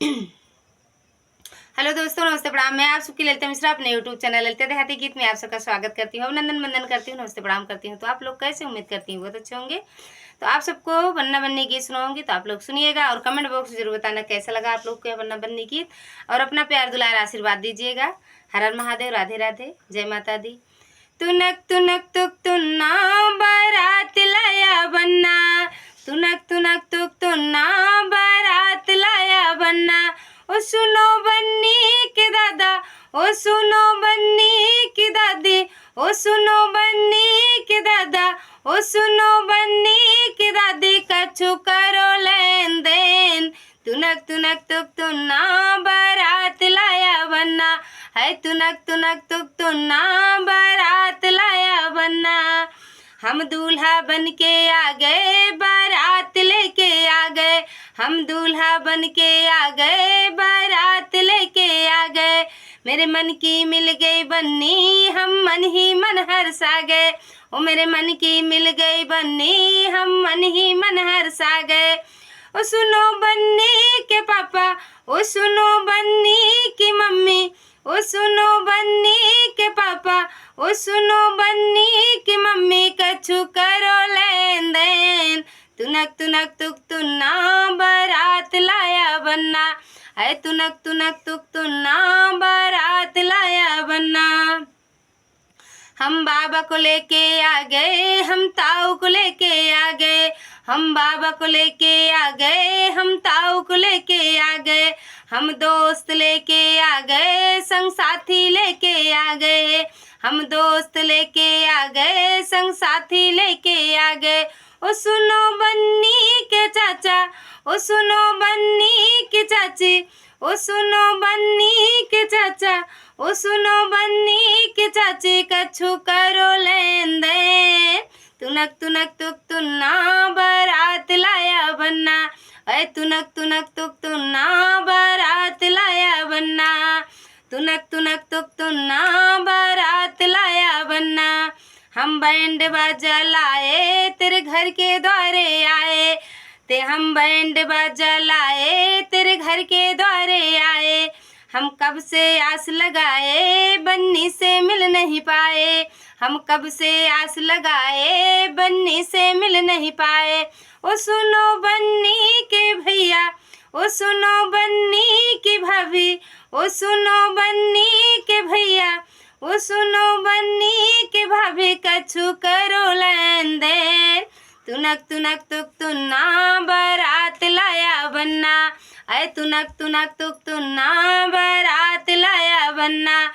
Hello दोस्तों, नमस्ते प्रणाम। मैं आप सबकी ललिता मिश्रा अपने यूट्यूब चैनल ललिता देहाती गीत में आप सबका स्वागत करती हूँ, अभिनंदन वंदन करती हूँ, नमस्ते प्रणाम करती हूँ। तो आप लोग कैसे, उम्मीद करती हूँ बहुत अच्छे होंगे। तो आप सबको बन्ना बन्नी गीत सुनाऊंगी, तो आप लोग सुनिएगा और कमेंट बॉक्स में जरूर बताना कैसा लगा आप लोग को यह बन्ना बन्नी गीत, और अपना प्यार दुलार आशीर्वाद दीजिएगा। हर हर महादेव, राधे राधे, जय माता दी। तुनक तुनक तुक तुन्ना बारात लाया बन्ना, तुनक तुनक तुक तुन्ना बारात लाया बन्ना। ओ सुनो बन्नी के दादा, ओ सुनो बन्नी की दादी, ओ सुनो बन्नी के दादा, ओ सुनो बन्नी की दादी, कछु करो लेन देन। तुनक तुनक तुक तुन्ना बारात लाया बन्ना है, तुनक तुनक तुक तुन्ना बारात लाया बन्ना। हम दूल्हा बन के आ गए, बारात लेके आ गए, हम दूल्हा बन के आ गए, बारात लेके आ गए। मेरे मन की मिल गई बन्नी, हम मन ही मन हर्षा गए। ओ मेरे मन की मिल गई बन्नी, हम मन ही मन हर्षा गए। ओ सुनो बन्नी के पापा, ओ सुनो बन्नी की मम्मी, ओ सुनो बन्नी के पापा, ओ सुनो बन्नी की मम्मी, कछु करो लेन देन। तुनक तुनक तुक तुन्ना बारात लाया बन्ना है, तुनक तुनक तुक तुन्ना बारात लाया बन्ना। हम बाबा को लेके आ गए, हम ताऊ को लेके आ गए, हम बाबा को लेके आ गए, हम ताऊ को लेके आ गए, हम दोस्त लेके आ गए, संग साथी लेके आ गए, हम दोस्त लेके आ गए, संग साथी लेके आ गए। ओ सुनो बन्नी के चाचा, ओ सुनो बन्नी की चाची, ओ सुनो बन्नी के चाचा, ओ सुनो बन्नी की चाची, कछु करो लेन देन। तुनक तुनक तुक तुन्ना बारात लाया बन्ना, अरे तुनक तुनक तुक तुन्ना बारात लाया बन्ना, तुनक तुनक तुक तुन्ना बारात लाया बन्ना। हम बैंड बाजा लाए, तेरे घर के द्वारे आए, ते हम बैंड बाजा लाए, तेरे घर के द्वारे आए। हम कब से आस लगाए, बन्नी से मिल नहीं पाए, हम कब से आस लगाए, बन्नी से मिल नहीं पाए। ओ सुनो बन्नी के भैया, ओ सुनो बन्नी की भाभी, ओ सुनो बन्नी के भैया, ओ सुनो बन्नी के भाभी, कछु करो लेन देन। तुनक तुनक तुक तुन्ना बारात लाया बन्ना, अरे तुनक तुनक तुक तुन्ना बारात लाया बन्ना,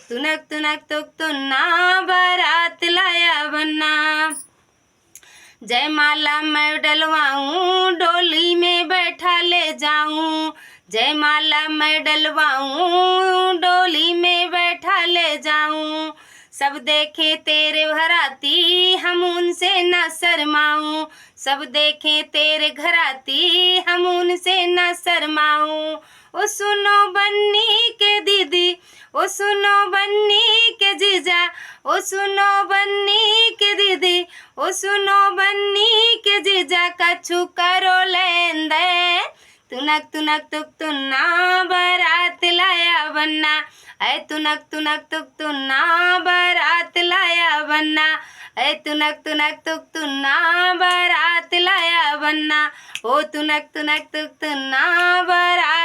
तुनक तुनक तुक तुन्ना बारात लाया बन्ना। जयमाला मैं डलवाऊं, डोली में बैठा ले जाऊं, जयमाला मैं डलवाऊं, डोली में बैठा ले जाऊं। सब देखे तेरे घराती, हम उनसे न शर्माऊं, सब देखे तेरे घराती, हम उनसे न शर्माऊं। ओ सुनो बन्नी के दीदी, ओ सुनो बन्नी के जीजा, ओ सुनो बन्नी के दीदी, ओ सुनो बन्नी के जीजा, कछु करो लेन देन। तुनक तुनक तुक तुन्ना बारात लाया बन्ना, ऐ तुनक तुनक तुक तुन्ना बारात लाया बन्ना, ऐ तुनक तुनक तुक तुन्ना बारात लाया बन्ना, ओ तुनक तुनक तुक तुन्ना बारात